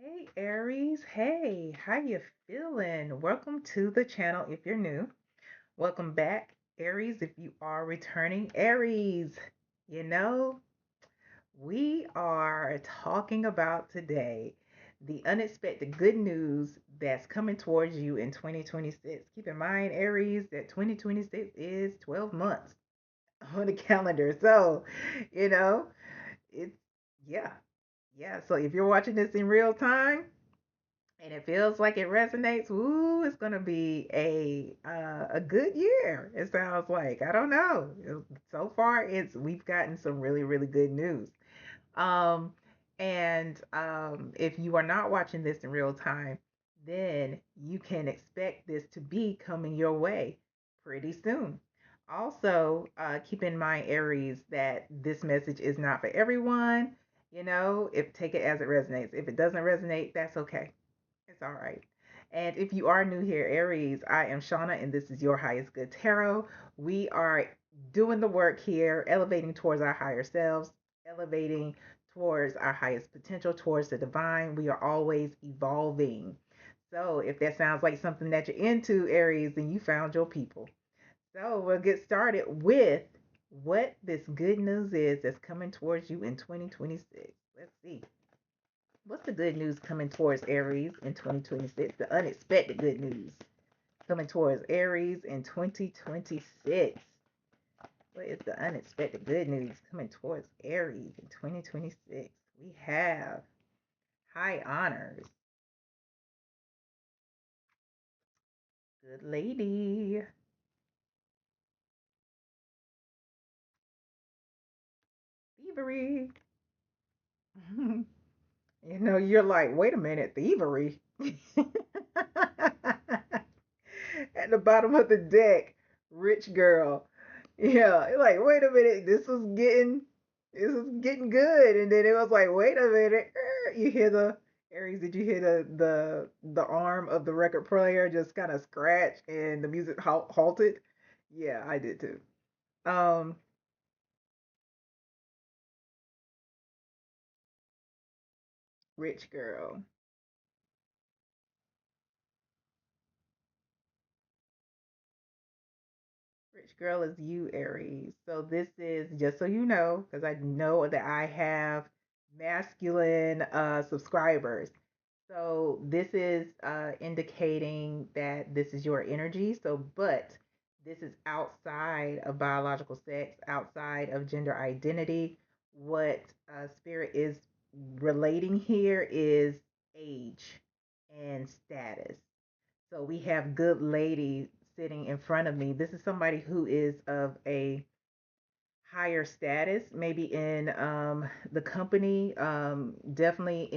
Hey Aries, hey, how you feeling? Welcome to the channel if you're new. Welcome back, Aries, if you are returning. Aries, you know, we are talking about today the unexpected good news that's coming towards you in 2026. Keep in mind, Aries, that 2026 is 12 months on the calendar. So, you know, it's, yeah, yeah. So if you're watching this in real time, and it feels like it resonates. Ooh, it's gonna be a good year. It sounds like I don't know. So far, it's we've gotten some really good news. Um, and if you are not watching this in real time, then you can expect this to be coming your way pretty soon. Also, keep in mind, Aries, that this message is not for everyone. You know, if take it as it resonates. If it doesn't resonate, that's okay. It's all right. And if you are new here, Aries, I am Shauna, and this is your highest good tarot. We are doing the work here, elevating towards our higher selves, elevating towards our highest potential, towards the divine. We are always evolving. So if that sounds like something that you're into, Aries, then you found your people. So we'll get started with what this good news is that's coming towards you in 2026. Let's see. What's the good news coming towards Aries in 2026? The unexpected good news coming towards Aries in 2026. What is the unexpected good news coming towards Aries in 2026? We have high honors, good lady, thievery. You're like, wait a minute, thievery. At the bottom of the deck, rich girl. Yeah, like wait a minute, this is getting good, and then it was like, wait a minute, you hear the Aries? Did you hear the arm of the record player just kind of scratch and the music halted? Yeah, I did too. Um, rich girl, rich girl is you, Aries. So this is just so you know, because I know that I have masculine subscribers. So this is indicating that this is your energy. So, but this is outside of biological sex, outside of gender identity. What spirit is relating here is age and status. So we have good lady sitting in front of me. This is somebody who is of a higher status, maybe in the company, definitely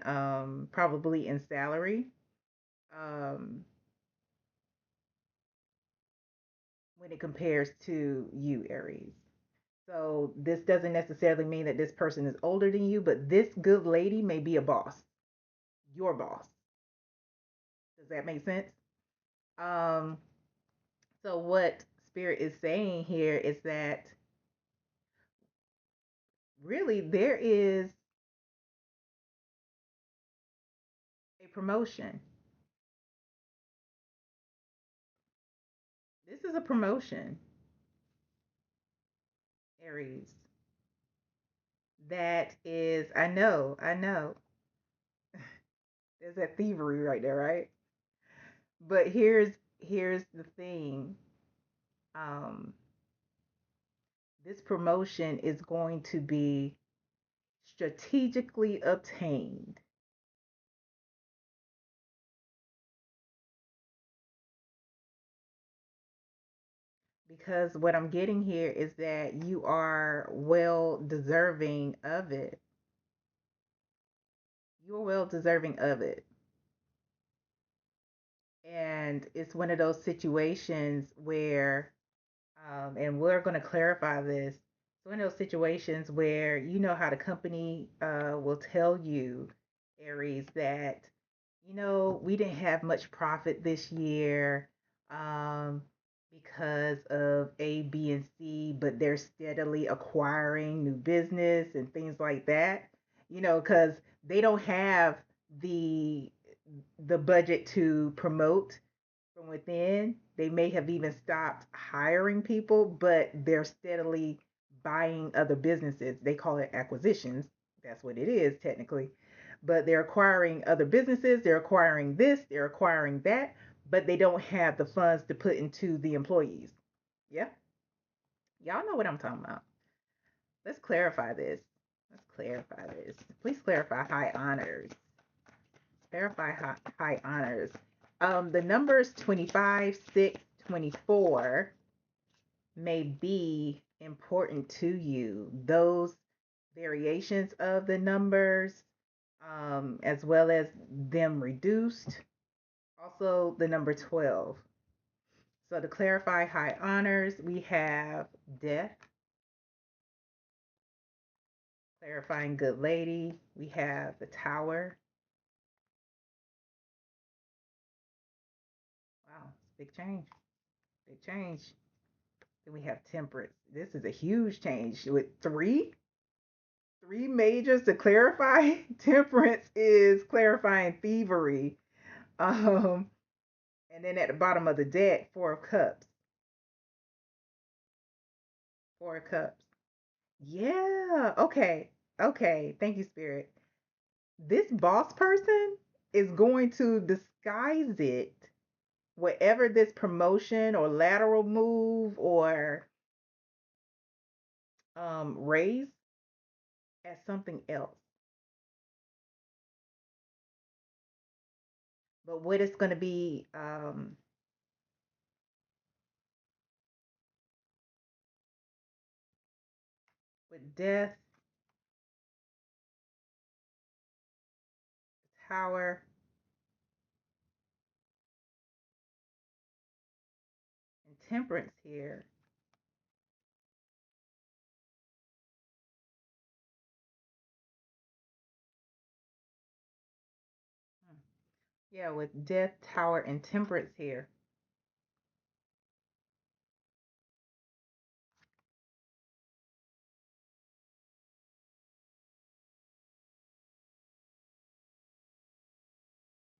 um, probably in salary, um, when it compares to you, Aries. So this doesn't necessarily mean that this person is older than you, but this good lady may be a boss, your boss. Does that make sense? Um, so what Spirit is saying here is that really there is a promotion. This is a promotion, Aries. That is, I know. There's that thievery right there, right? But here's the thing. Um, this promotion is going to be strategically obtained because what I'm getting here is that you are well deserving of it. You're well deserving of it. And it's one of those situations where, and we're going to clarify this. It's one of those situations where you know how the company will tell you, Aries, that, we didn't have much profit this year. Um, because of A, B, and C, but they're steadily acquiring new business and things like that. Because they don't have the the budget to promote from within. They may have even stopped hiring people, but they're steadily buying other businesses. They call it acquisitions. That's what it is technically. But they're acquiring other businesses, they're acquiring this, they're acquiring that, but they don't have the funds to put into the employees. Yeah, y'all know what I'm talking about. Let's clarify this. Let's clarify this. Please clarify high honors. Clarify high honors. The numbers 25, 6, 24 may be important to you. Those variations of the numbers, as well as them reduced. Also, the number 12. So to clarify high honors, we have death, clarifying good lady. We have the tower. Wow, big change. Big change. Then we have temperance. This is a huge change with three majors to clarify. Temperance is clarifying thievery. Um, and then at the bottom of the deck, Four of Cups. Four of Cups. Yeah. Okay. Okay. Thank you, Spirit. This boss person is going to disguise it, whatever this promotion or lateral move or raise, as something else. But what it's going to be, with death, tower, and temperance here. Yeah, with death, tower, and temperance here.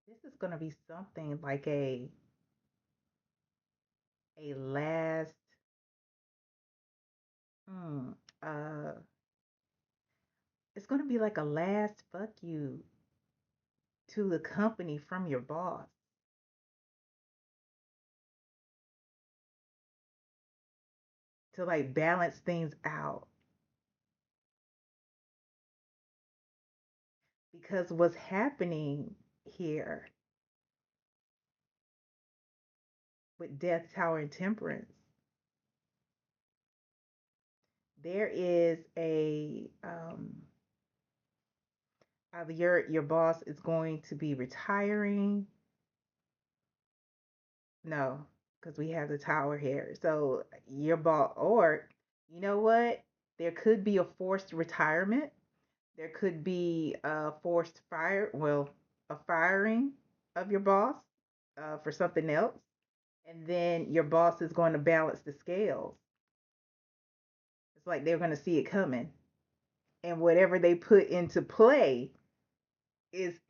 This is going to be something like a last, hmm, uh, it's going to be like a last fuck you to the company from your boss to like balance things out. Because what's happening here with death, tower, and temperance, there is a either your boss is going to be retiring. No, because we have the tower here. So your boss, or you know what? There could be a forced retirement. There could be a forced fire. Well, a firing of your boss for something else, and then your boss is going to balance the scales. It's like they're going to see it coming, and whatever they put into play is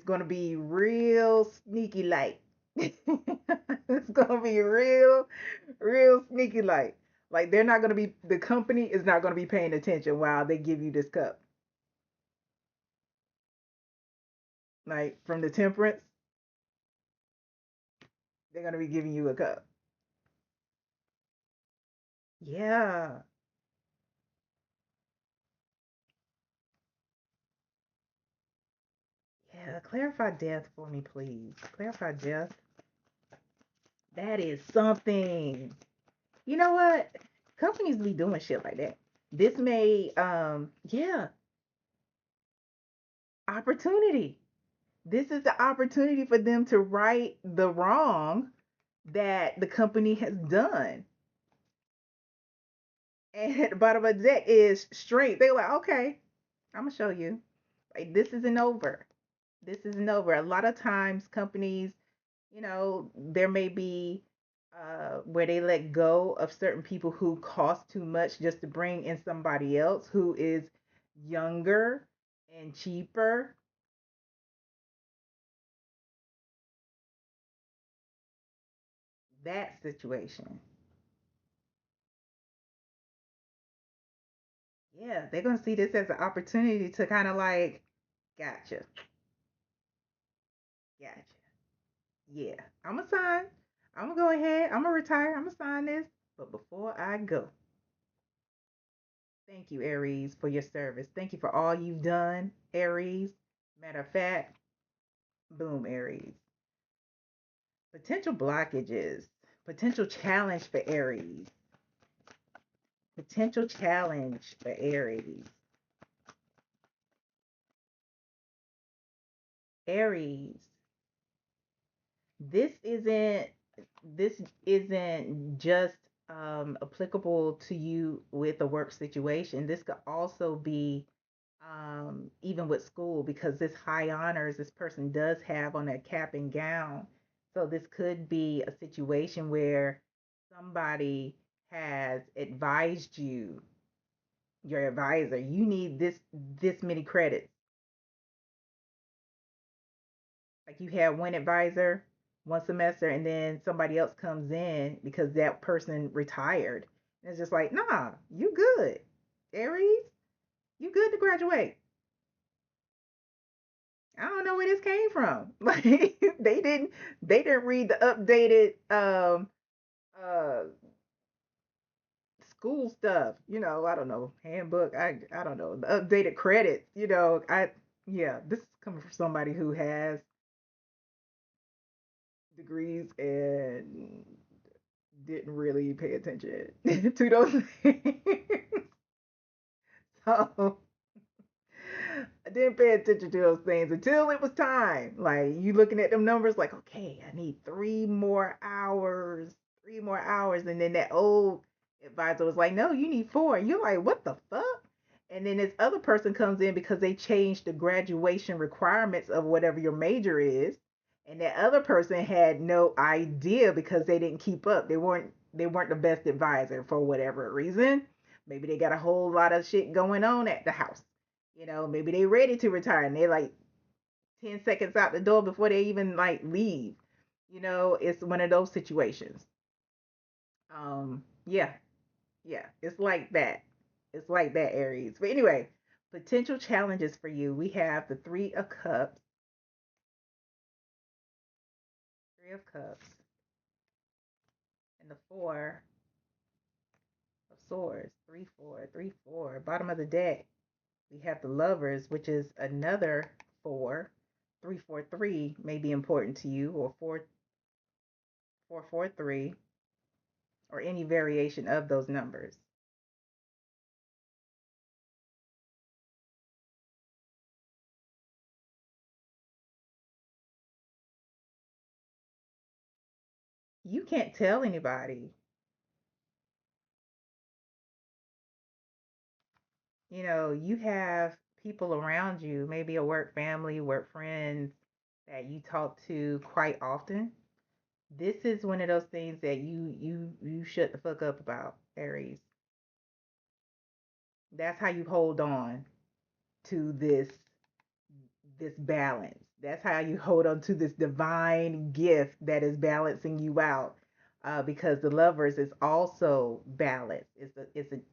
going to be real sneaky light. It's going to be real sneaky light. Like they're not going to be the company is not going to be paying attention while they give you this cup. Like from the temperance, they're going to be giving you a cup. Yeah. Yeah, clarify death for me, please. Clarify death. That is something. You know what? Companies be doing shit like that. This may, yeah, opportunity. This is the opportunity for them to right the wrong that the company has done. And at the bottom of the deck is strength. They're like, okay, I'm gonna show you. Like this isn't over. This isn't over. A lot of times companies, there may be where they let go of certain people who cost too much just to bring in somebody else who is younger and cheaper. That situation. Yeah, they're gonna see this as an opportunity to kind of like, gotcha, gotcha. Yeah, I'm gonna sign. I'm gonna go ahead. I'm gonna retire. I'm gonna sign this. But before I go, thank you, Aries, for your service. Thank you for all you've done, Aries. Matter of fact, boom, Aries. Potential blockages, potential challenge for Aries, potential challenge for Aries. Aries, this isn't this isn't just applicable to you with a work situation. This could also be even with school, because this high honors this person does have on that cap and gown. So this could be a situation where somebody has advised you, your advisor, you need this many credits. Like you had one advisor one semester and then somebody else comes in because that person retired. And it's just like, nah, you good. Aries, you good to graduate. I don't know where this came from. Like they didn't read the updated uh school stuff, I don't know, handbook, I don't know, the updated credits, I yeah, this is coming from somebody who has degrees and didn't really pay attention to those things. So I didn't pay attention to those things until it was time. Like you looking at them numbers, like, okay, I need 3 more hours. And then that old advisor was like, no, you need four. And you're like, what the fuck? And then this other person comes in because they changed the graduation requirements of whatever your major is. And that other person had no idea because they didn't keep up. They weren't the best advisor for whatever reason. Maybe they got a whole lot of shit going on at the house. Maybe they ready to retire and they like 10 seconds out the door before they even like leave. It's one of those situations. Yeah, yeah, it's like that. It's like that, Aries. But anyway, potential challenges for you. We have the Three of Cups, and the Four of Swords. Three, four, three, four. Bottom of the deck, we have the Lovers, which is another four. 343 may be important to you, or 443, or any variation of those numbers. You can't tell anybody. You have people around you, maybe a work family, work friends that you talk to quite often. This is one of those things that you shut the fuck up about, Aries. That's how you hold on to this balance. That's how you hold on to this divine gift that is balancing you out. Because the Lovers is also balance.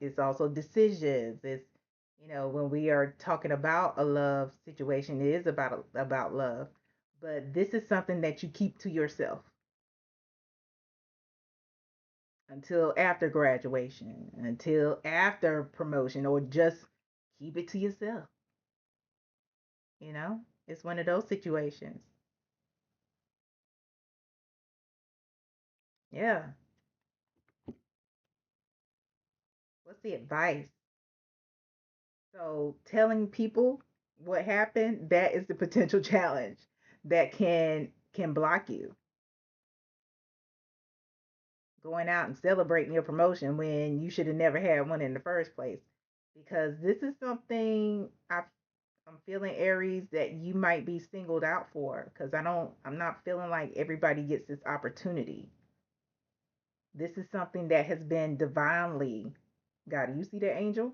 It's also decisions. It's when we are talking about a love situation, it is about love. But this is something that you keep to yourself until after graduation, until after promotion, or just keep it to yourself. It's one of those situations. Yeah. What's the advice? So telling people what happened, that is the potential challenge that can block you going out and celebrating your promotion when you should have never had one in the first place. Because this is something I'm feeling, Aries, that you might be singled out for, because I'm not feeling like everybody gets this opportunity. This is something that has been divinely guided. You see that angel?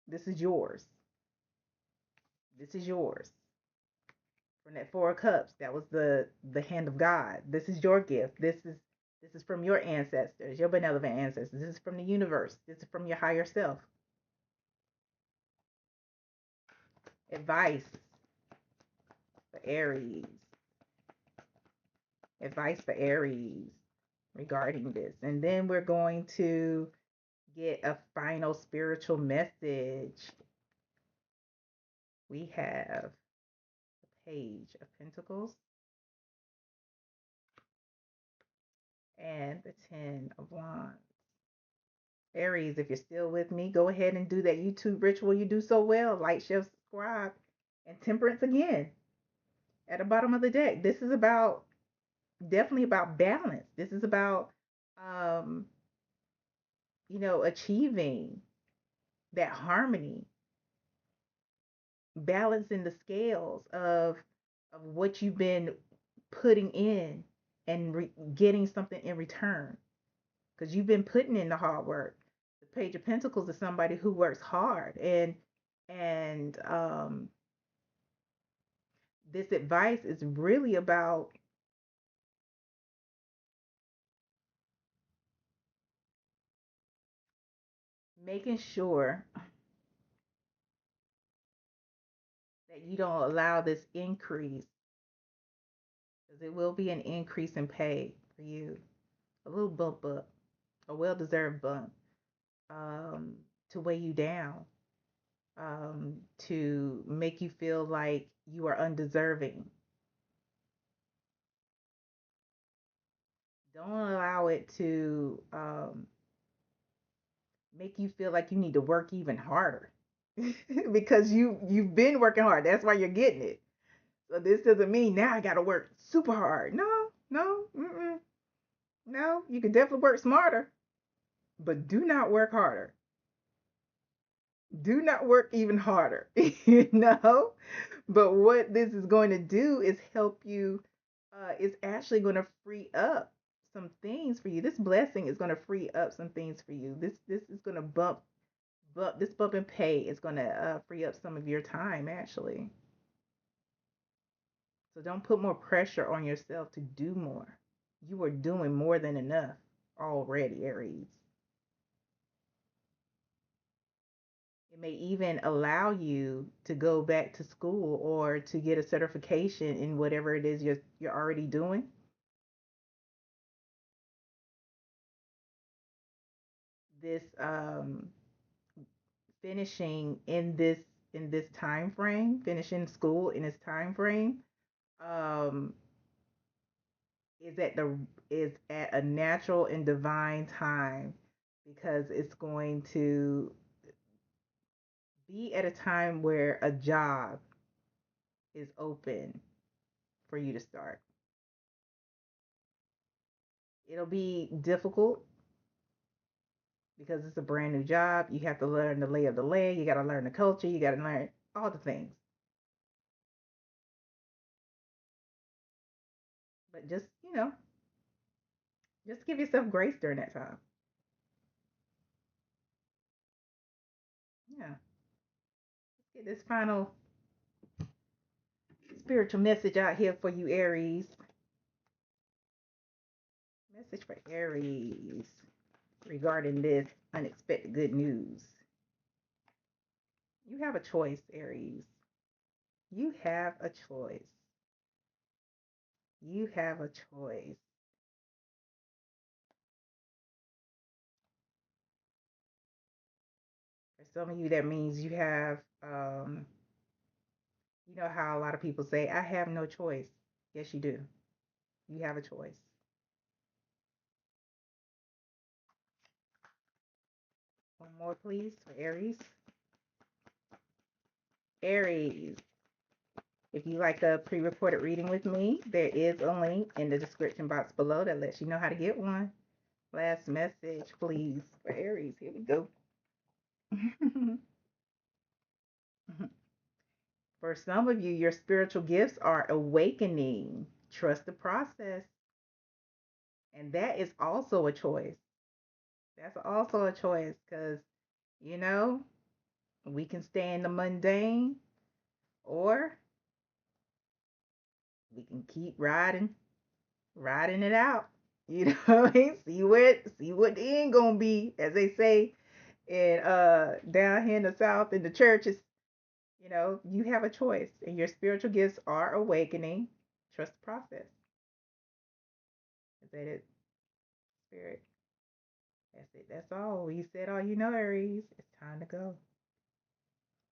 This is yours. This is yours. From that Four of Cups, that was the hand of God. This is your gift. This is from your ancestors, your benevolent ancestors. This is from the universe. This is from your higher self. Advice for Aries. Advice for Aries regarding this. And then we're going to get a final spiritual message. We have the Page of Pentacles and the Ten of Wands. Aries, if you're still with me, go ahead and do that YouTube ritual you do so well. Like, share, subscribe, and temperance again at the bottom of the deck. This is about definitely about balance. This is about um, achieving that harmony, balancing the scales of what you've been putting in and getting something in return, because you've been putting in the hard work. The Page of Pentacles is somebody who works hard, and this advice is really about making sure that you don't allow this increase, because it will be an increase in pay for you, a little bump up, a well-deserved bump, um, to weigh you down, to make you feel like you are undeserving. Don't allow it to make you feel like you need to work even harder because you've been working hard. That's why you're getting it. So this doesn't mean now I got to work super hard. No, no, no. You can definitely work smarter, but do not work harder. Do not work even harder. you know. But what this is going to do is help you. It's actually going to free up some things for you. This blessing is going to free up some things for you. This is going to this bump in pay is going to free up some of your time actually. So don't put more pressure on yourself to do more. You are doing more than enough already, Aries. It may even allow you to go back to school or to get a certification in whatever it is you're already doing. This finishing in this time frame, finishing school in this time frame, um, is at a natural and divine time, because it's going to be at a time where a job is open for you to start. It'll be difficult because it's a brand new job. You have to learn the lay of the land. You got to learn the culture. You got to learn all the things. But just give yourself grace during that time. Yeah. Let's get this final spiritual message out here for you, Aries. Message for Aries regarding this unexpected good news. You have a choice, Aries. You have a choice. You have a choice. For some of you, that means you have, you know how a lot of people say, I have no choice. Yes, you do. You have a choice. One more, please, for Aries. Aries, if you like a pre-recorded reading with me, there is a link in the description box below that lets you know how to get one. Last message, please, for Aries. Here we go. For some of you, your spiritual gifts are awakening. Trust the process. And that is also a choice. That's also a choice because, you know, we can stay in the mundane or we can keep riding it out. You know what I mean? See what the end gonna be, as they say in down here in the South in the churches. You know, you have a choice, and your spiritual gifts are awakening. Trust the process. Is that it, spirit? That's it. That's all. You said all you know, Aries. It's time to go.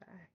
Bye.